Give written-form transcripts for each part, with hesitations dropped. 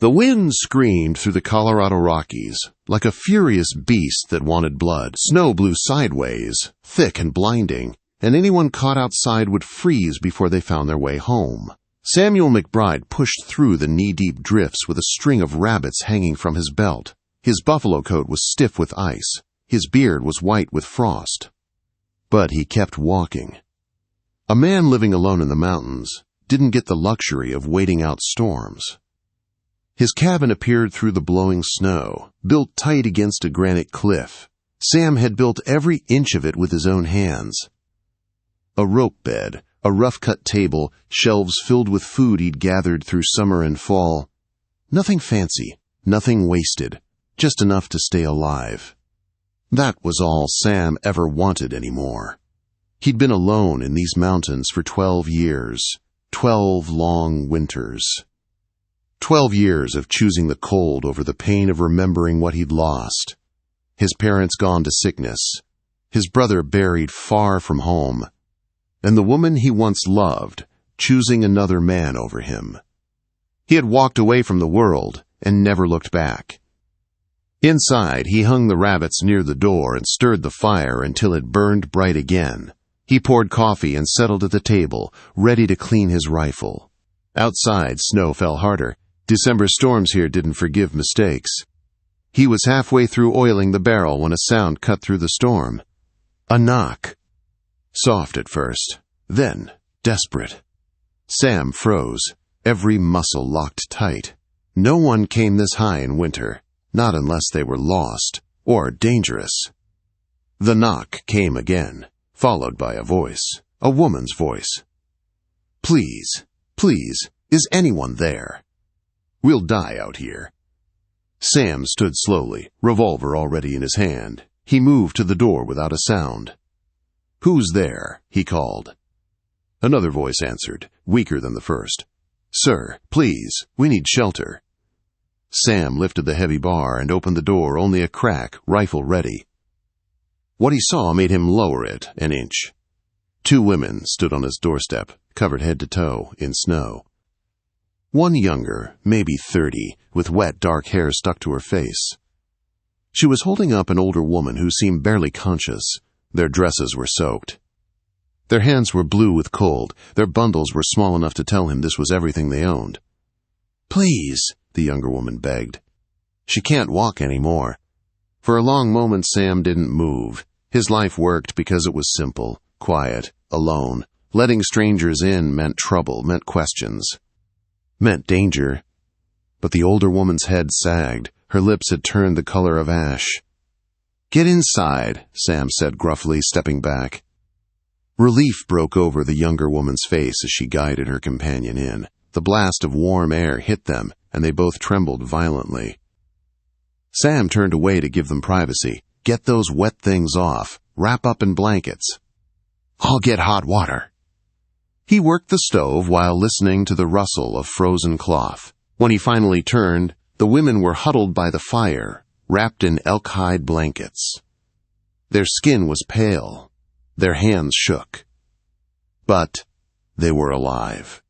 The wind screamed through the Colorado Rockies like a furious beast that wanted blood. Snow blew sideways, thick and blinding, and anyone caught outside would freeze before they found their way home. Samuel McBride pushed through the knee-deep drifts with a string of rabbits hanging from his belt. His buffalo coat was stiff with ice. His beard was white with frost. But he kept walking. A man living alone in the mountains didn't get the luxury of waiting out storms. His cabin appeared through the blowing snow, built tight against a granite cliff. Sam had built every inch of it with his own hands. A rope bed, a rough-cut table, shelves filled with food he'd gathered through summer and fall. Nothing fancy, nothing wasted, just enough to stay alive. That was all Sam ever wanted anymore. He'd been alone in these mountains for 12 years, 12 long winters. 12 years of choosing the cold over the pain of remembering what he'd lost. His parents gone to sickness, his brother buried far from home, and the woman he once loved choosing another man over him. He had walked away from the world and never looked back. Inside, he hung the rabbits near the door and stirred the fire until it burned bright again. He poured coffee and settled at the table, ready to clean his rifle. Outside, snow fell harder. December storms here didn't forgive mistakes. He was halfway through oiling the barrel when a sound cut through the storm. A knock. Soft at first, then desperate. Sam froze, every muscle locked tight. No one came this high in winter, not unless they were lost or dangerous. The knock came again, followed by a voice, a woman's voice. "Please, please, is anyone there? We'll die out here." Sam stood slowly, revolver already in his hand. He moved to the door without a sound. "Who's there?" he called. Another voice answered, weaker than the first. "Sir, please, we need shelter." Sam lifted the heavy bar and opened the door only a crack, rifle ready. What he saw made him lower it an inch. 2 women stood on his doorstep, covered head to toe in snow. One younger, maybe 30, with wet, dark hair stuck to her face. She was holding up an older woman who seemed barely conscious. Their dresses were soaked. Their hands were blue with cold. Their bundles were small enough to tell him this was everything they owned. "Please," the younger woman begged. "She can't walk anymore." For a long moment Sam didn't move. His life worked because it was simple, quiet, alone. Letting strangers in meant trouble, meant questions. Meant danger. But the older woman's head sagged. Her lips had turned the color of ash. "Get inside," Sam said gruffly, stepping back. Relief broke over the younger woman's face as she guided her companion in. The blast of warm air hit them, and they both trembled violently. Sam turned away to give them privacy. "Get those wet things off. Wrap up in blankets." "I'll get hot water." He worked the stove while listening to the rustle of frozen cloth. When he finally turned, the women were huddled by the fire, wrapped in elk-hide blankets. Their skin was pale. Their hands shook. But they were alive.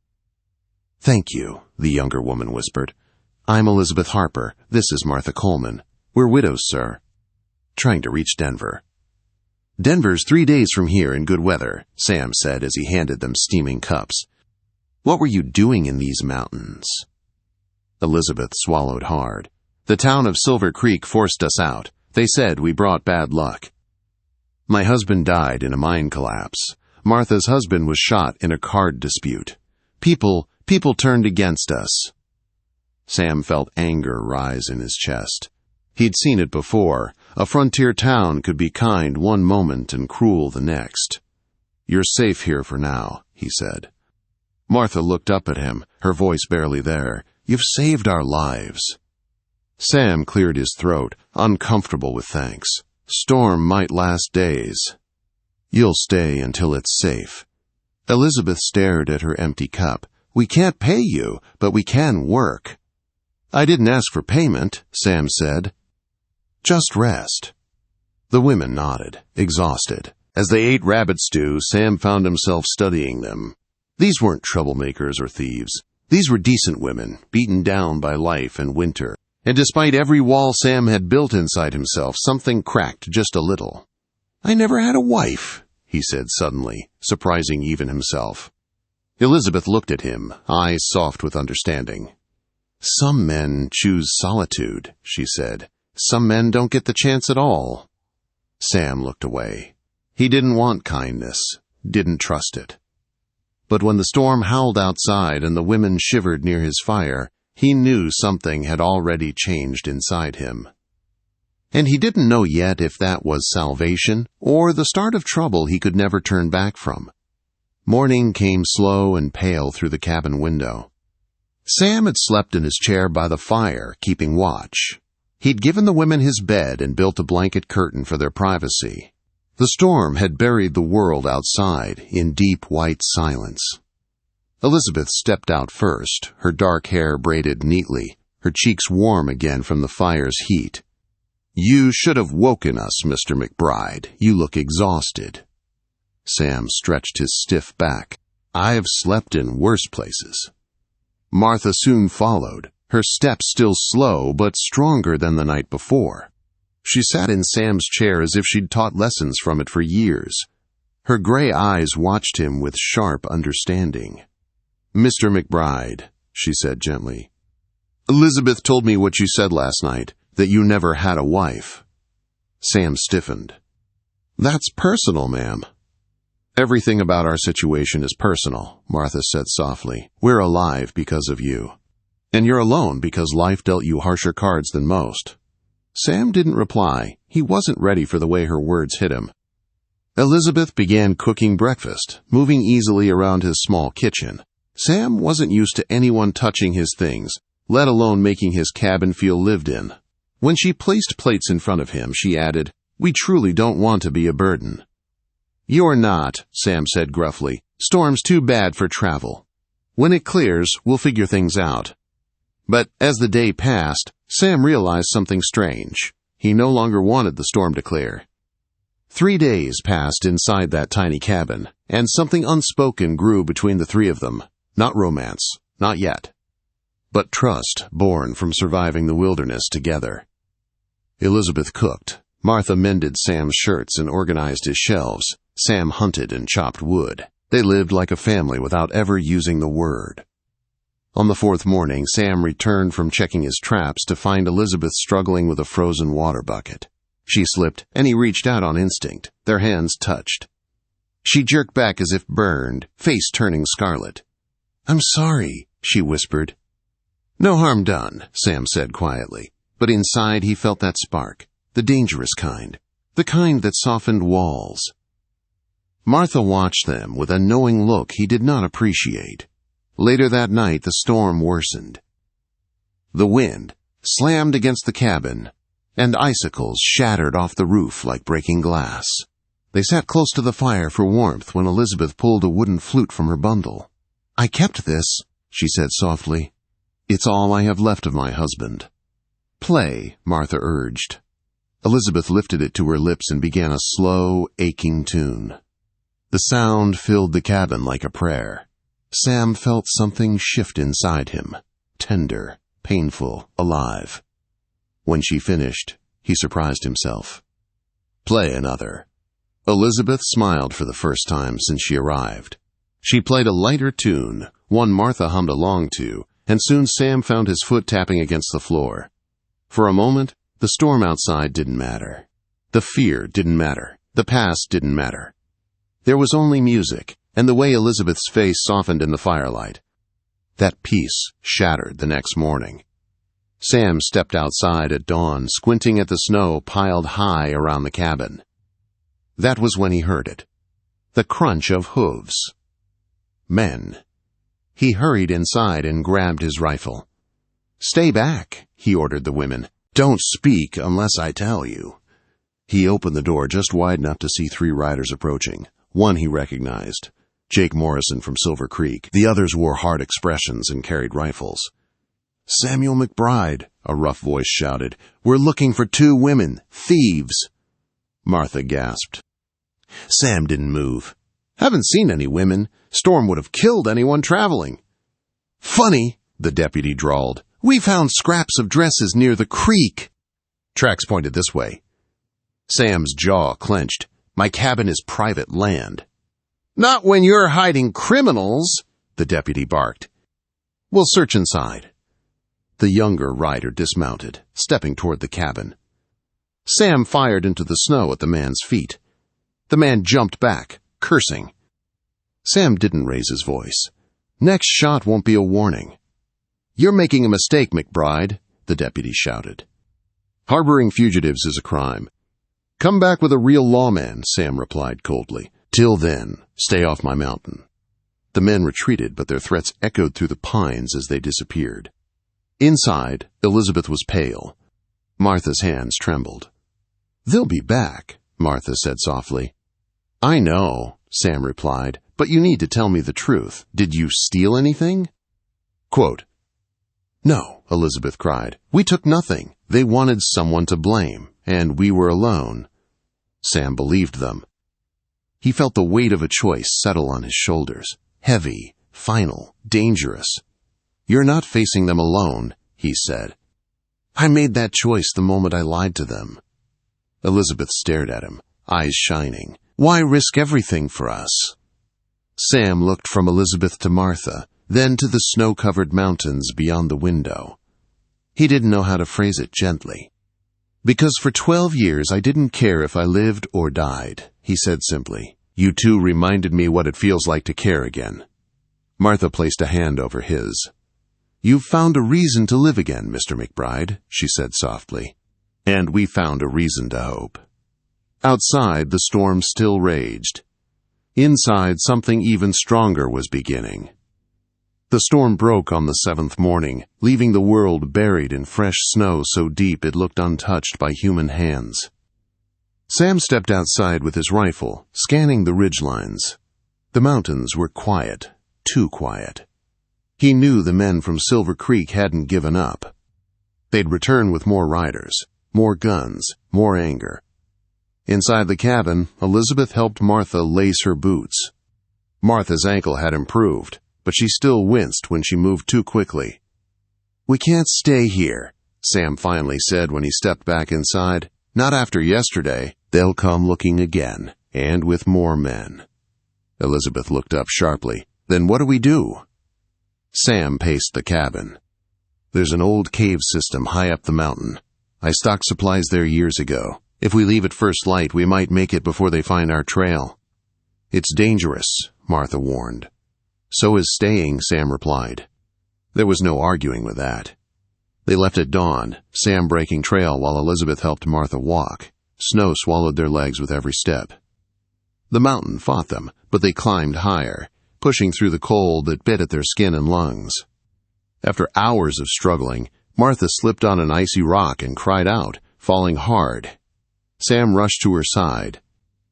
"Thank you," the younger woman whispered. "I'm Elizabeth Harper. This is Martha Coleman. We're widows, sir." Trying to reach Denver. "Denver's 3 days from here in good weather," Sam said as he handed them steaming cups. "What were you doing in these mountains?" Elizabeth swallowed hard. "The town of Silver Creek forced us out. They said we brought bad luck. My husband died in a mine collapse. Martha's husband was shot in a card dispute. People turned against us." Sam felt anger rise in his chest. He'd seen it before. A frontier town could be kind one moment and cruel the next. "You're safe here for now," he said. Martha looked up at him, her voice barely there. "You've saved our lives." Sam cleared his throat, uncomfortable with thanks. "Storm might last days." "You'll stay until it's safe." Elizabeth stared at her empty cup. "We can't pay you, but we can work." "I didn't ask for payment," Sam said. "Just rest." The women nodded, exhausted. As they ate rabbit stew, Sam found himself studying them. These weren't troublemakers or thieves. These were decent women, beaten down by life and winter, and despite every wall Sam had built inside himself, something cracked just a little. "I never had a wife," he said suddenly, surprising even himself. Elizabeth looked at him, eyes soft with understanding. "Some men choose solitude," she said. "Some men don't get the chance at all." Sam looked away. He didn't want kindness, didn't trust it. But when the storm howled outside and the women shivered near his fire, he knew something had already changed inside him. And he didn't know yet if that was salvation or the start of trouble he could never turn back from. Morning came slow and pale through the cabin window. Sam had slept in his chair by the fire, keeping watch. He'd given the women his bed and built a blanket curtain for their privacy. The storm had buried the world outside in deep white silence. Elizabeth stepped out first, her dark hair braided neatly, her cheeks warm again from the fire's heat. "You should have woken us, Mr. McBride. You look exhausted." Sam stretched his stiff back. "I've slept in worse places." Martha soon followed, her steps still slow but stronger than the night before. She sat in Sam's chair as if she'd taught lessons from it for years. Her gray eyes watched him with sharp understanding. "Mr. McBride," she said gently, "Elizabeth told me what you said last night, that you never had a wife." Sam stiffened. "That's personal, ma'am." "Everything about our situation is personal," Martha said softly. "We're alive because of you. And you're alone because life dealt you harsher cards than most." Sam didn't reply. He wasn't ready for the way her words hit him. Elizabeth began cooking breakfast, moving easily around his small kitchen. Sam wasn't used to anyone touching his things, let alone making his cabin feel lived in. When she placed plates in front of him, she added, "We truly don't want to be a burden." "You're not," Sam said gruffly. "Storm's too bad for travel. When it clears, we'll figure things out." But as the day passed, Sam realized something strange. He no longer wanted the storm to clear. 3 days passed inside that tiny cabin, and something unspoken grew between the three of them. Not romance, not yet, but trust born from surviving the wilderness together. Elizabeth cooked. Martha mended Sam's shirts and organized his shelves. Sam hunted and chopped wood. They lived like a family without ever using the word. On the 4th morning, Sam returned from checking his traps to find Elizabeth struggling with a frozen water bucket. She slipped, and he reached out on instinct. Their hands touched. She jerked back as if burned, face turning scarlet. "I'm sorry," she whispered. "No harm done," Sam said quietly. But inside he felt that spark, the dangerous kind, the kind that softened walls. Martha watched them with a knowing look he did not appreciate. Later that night, the storm worsened. The wind slammed against the cabin, and icicles shattered off the roof like breaking glass. They sat close to the fire for warmth when Elizabeth pulled a wooden flute from her bundle. "I kept this," she said softly. "It's all I have left of my husband." "Play," Martha urged. Elizabeth lifted it to her lips and began a slow, aching tune. The sound filled the cabin like a prayer. Sam felt something shift inside him, tender, painful, alive. When she finished, he surprised himself. "Play another." Elizabeth smiled for the first time since she arrived. She played a lighter tune, one Martha hummed along to, and soon Sam found his foot tapping against the floor. For a moment, the storm outside didn't matter. The fear didn't matter. The past didn't matter. There was only music, and the way Elizabeth's face softened in the firelight. That peace shattered the next morning. Sam stepped outside at dawn, squinting at the snow piled high around the cabin. That was when he heard it. The crunch of hooves. Men. He hurried inside and grabbed his rifle. "Stay back," he ordered the women. "Don't speak unless I tell you." He opened the door just wide enough to see 3 riders approaching. One he recognized. Jake Morrison from Silver Creek. The others wore hard expressions and carried rifles. "Samuel McBride," a rough voice shouted. "We're looking for 2 women. Thieves." Martha gasped. Sam didn't move. "Haven't seen any women. Storm would have killed anyone traveling." "Funny," the deputy drawled. "We found scraps of dresses near the creek." Tracks pointed this way. Sam's jaw clenched. "My cabin is private land." "Not when you're hiding criminals," the deputy barked. "We'll search inside." The younger rider dismounted, stepping toward the cabin. Sam fired into the snow at the man's feet. The man jumped back, cursing. Sam didn't raise his voice. "Next shot won't be a warning." "You're making a mistake, McBride," the deputy shouted. "Harboring fugitives is a crime." "Come back with a real lawman," Sam replied coldly. "Till then, stay off my mountain." The men retreated, but their threats echoed through the pines as they disappeared. Inside, Elizabeth was pale. Martha's hands trembled. "They'll be back," Martha said softly. "I know," Sam replied, "but you need to tell me the truth. Did you steal anything?" Quote, "No," Elizabeth cried. "We took nothing. They wanted someone to blame, and we were alone." Sam believed them. He felt the weight of a choice settle on his shoulders. Heavy, final, dangerous. "You're not facing them alone," he said. "I made that choice the moment I lied to them." Elizabeth stared at him, eyes shining. "Why risk everything for us?" Sam looked from Elizabeth to Martha, then to the snow-covered mountains beyond the window. He didn't know how to phrase it gently. "Because for 12 years I didn't care if I lived or died," he said simply. "You two reminded me what it feels like to care again." Martha placed a hand over his. "You've found a reason to live again, Mr. McBride," she said softly. "And we found a reason to hope." Outside, the storm still raged. Inside, something even stronger was beginning. The storm broke on the 7th morning, leaving the world buried in fresh snow so deep it looked untouched by human hands. Sam stepped outside with his rifle, scanning the ridgelines. The mountains were quiet, too quiet. He knew the men from Silver Creek hadn't given up. They'd return with more riders, more guns, more anger. Inside the cabin, Elizabeth helped Martha lace her boots. Martha's ankle had improved, but she still winced when she moved too quickly. "We can't stay here," Sam finally said when he stepped back inside. "Not after yesterday. They'll come looking again, and with more men." Elizabeth looked up sharply. "Then what do we do?" Sam paced the cabin. "There's an old cave system high up the mountain. I stocked supplies there years ago. If we leave at first light, we might make it before they find our trail." "It's dangerous," Martha warned. "So is staying," Sam replied. There was no arguing with that. They left at dawn, Sam breaking trail while Elizabeth helped Martha walk. Snow swallowed their legs with every step. The mountain fought them, but they climbed higher, pushing through the cold that bit at their skin and lungs. After hours of struggling, Martha slipped on an icy rock and cried out, falling hard. Sam rushed to her side.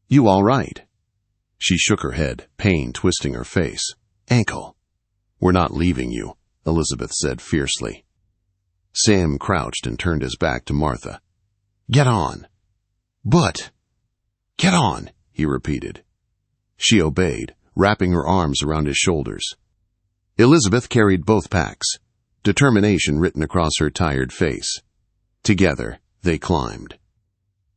"You all right?" She shook her head, pain twisting her face. "Ankle." "We're not leaving you," Elizabeth said fiercely. Sam crouched and turned his back to Martha. "Get on." "But—" "Get on," he repeated. She obeyed, wrapping her arms around his shoulders. Elizabeth carried both packs, determination written across her tired face. Together, they climbed.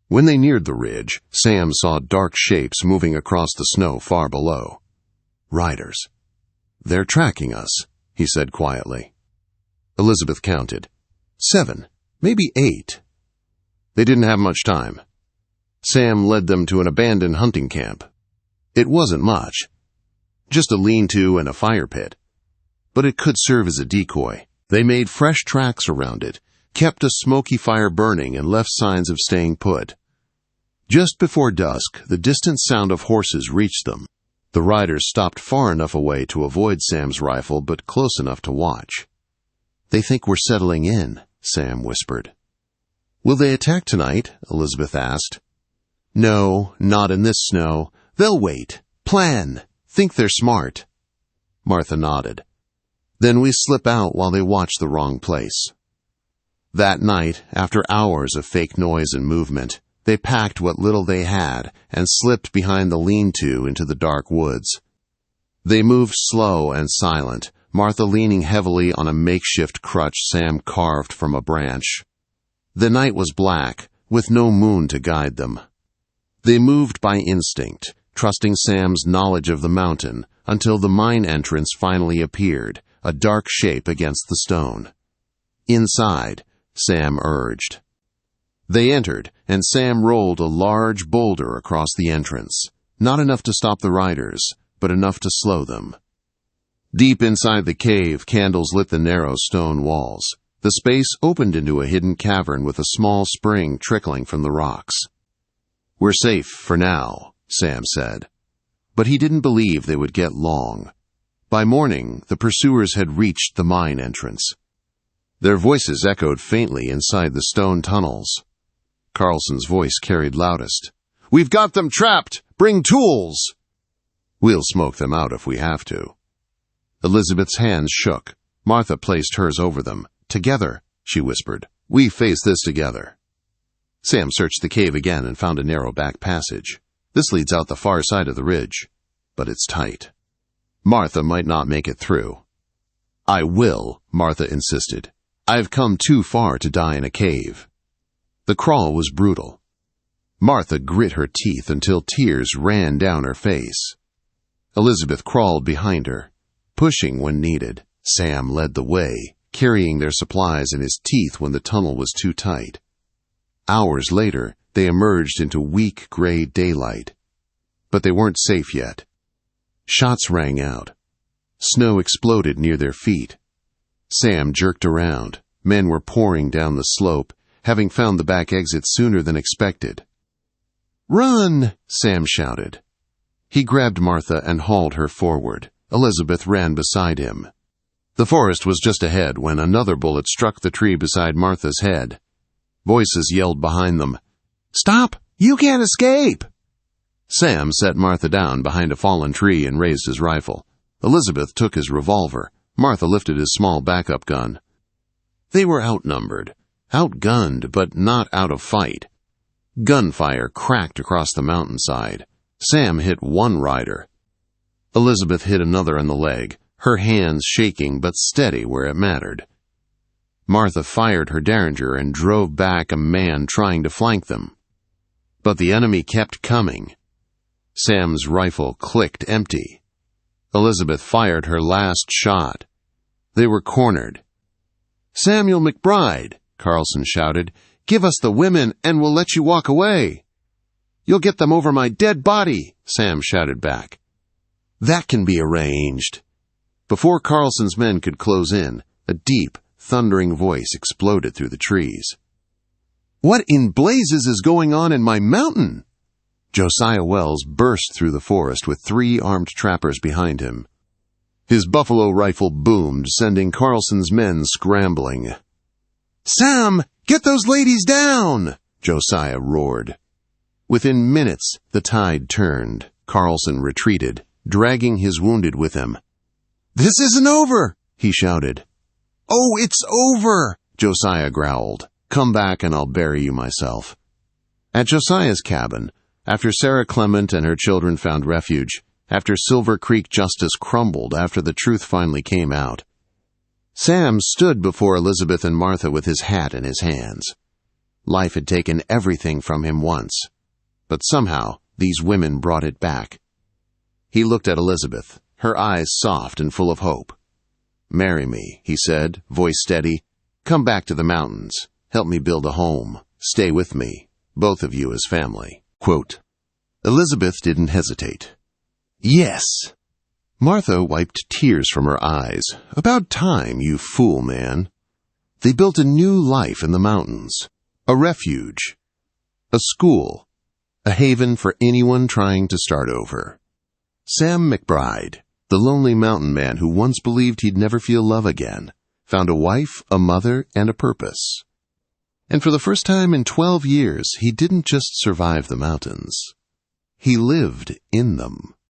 When they neared the ridge, Sam saw dark shapes moving across the snow far below. "Riders." "They're tracking us," he said quietly. Elizabeth counted. 7, maybe 8. They didn't have much time. Sam led them to an abandoned hunting camp. It wasn't much, just a lean-to and a fire pit. But it could serve as a decoy. They made fresh tracks around it, kept a smoky fire burning, and left signs of staying put. Just before dusk, the distant sound of horses reached them. The riders stopped far enough away to avoid Sam's rifle, but close enough to watch. "They think we're settling in," Sam whispered. "Will they attack tonight?" Elizabeth asked. "No, not in this snow. They'll wait. Plan. Think they're smart." Martha nodded. "Then we slip out while they watch the wrong place." That night, after hours of fake noise and movement, they packed what little they had and slipped behind the lean-to into the dark woods. They moved slow and silent, Martha leaning heavily on a makeshift crutch Sam carved from a branch. The night was black, with no moon to guide them. They moved by instinct, trusting Sam's knowledge of the mountain, until the mine entrance finally appeared, a dark shape against the stone. Inside, Sam urged. They entered, and Sam rolled a large boulder across the entrance, not enough to stop the riders, but enough to slow them. Deep inside the cave, candles lit the narrow stone walls. The space opened into a hidden cavern with a small spring trickling from the rocks. "We're safe for now," Sam said. But he didn't believe they would get long. By morning, the pursuers had reached the mine entrance. Their voices echoed faintly inside the stone tunnels. Carlson's voice carried loudest. "We've got them trapped! Bring tools!" "We'll smoke them out if we have to." Elizabeth's hands shook. Martha placed hers over them. "Together," she whispered. "We face this together." Sam searched the cave again and found a narrow back passage. "This leads out the far side of the ridge, but it's tight. Martha might not make it through." "I will," Martha insisted. "I've come too far to die in a cave." The crawl was brutal. Martha grit her teeth until tears ran down her face. Elizabeth crawled behind her, pushing when needed. Sam led the way, carrying their supplies in his teeth when the tunnel was too tight. Hours later, they emerged into weak gray daylight. But they weren't safe yet. Shots rang out. Snow exploded near their feet. Sam jerked around. Men were pouring down the slope, having found the back exit sooner than expected. "Run!" Sam shouted. He grabbed Martha and hauled her forward. Elizabeth ran beside him. The forest was just ahead when another bullet struck the tree beside Martha's head. Voices yelled behind them, "Stop! You can't escape!" Sam set Martha down behind a fallen tree and raised his rifle. Elizabeth took his revolver. Martha lifted his small backup gun. They were outnumbered, outgunned, but not out of fight. Gunfire cracked across the mountainside. Sam hit one rider. Elizabeth hit another in the leg, her hands shaking but steady where it mattered. Martha fired her derringer and drove back a man trying to flank them. But the enemy kept coming. Sam's rifle clicked empty. Elizabeth fired her last shot. They were cornered. "Samuel McBride," Carlson shouted, "give us the women and we'll let you walk away." "You'll get them over my dead body," Sam shouted back. "That can be arranged." Before Carlson's men could close in, a deep, thundering voice exploded through the trees. "What in blazes is going on in my mountain?" Josiah Wells burst through the forest with 3 armed trappers behind him. His buffalo rifle boomed, sending Carlson's men scrambling. "Sam, get those ladies down!" Josiah roared. Within minutes, the tide turned. Carlson retreated, dragging his wounded with him. "This isn't over!" he shouted. "Oh, it's over!" Josiah growled. "Come back and I'll bury you myself." At Josiah's cabin, after Sarah Clement and her children found refuge, after Silver Creek justice crumbled after the truth finally came out, Sam stood before Elizabeth and Martha with his hat in his hands. Life had taken everything from him once, but somehow these women brought it back. He looked at Elizabeth, her eyes soft and full of hope. "Marry me," he said, voice steady. "Come back to the mountains. Help me build a home. Stay with me, both of you as family." Quote. Elizabeth didn't hesitate. "Yes." Martha wiped tears from her eyes. "About time, you fool man." They built a new life in the mountains. A refuge. A school. A haven for anyone trying to start over. Sam McBride, the lonely mountain man who once believed he'd never feel love again, found a wife, a mother, and a purpose. And for the first time in 12 years, he didn't just survive the mountains. He lived in them.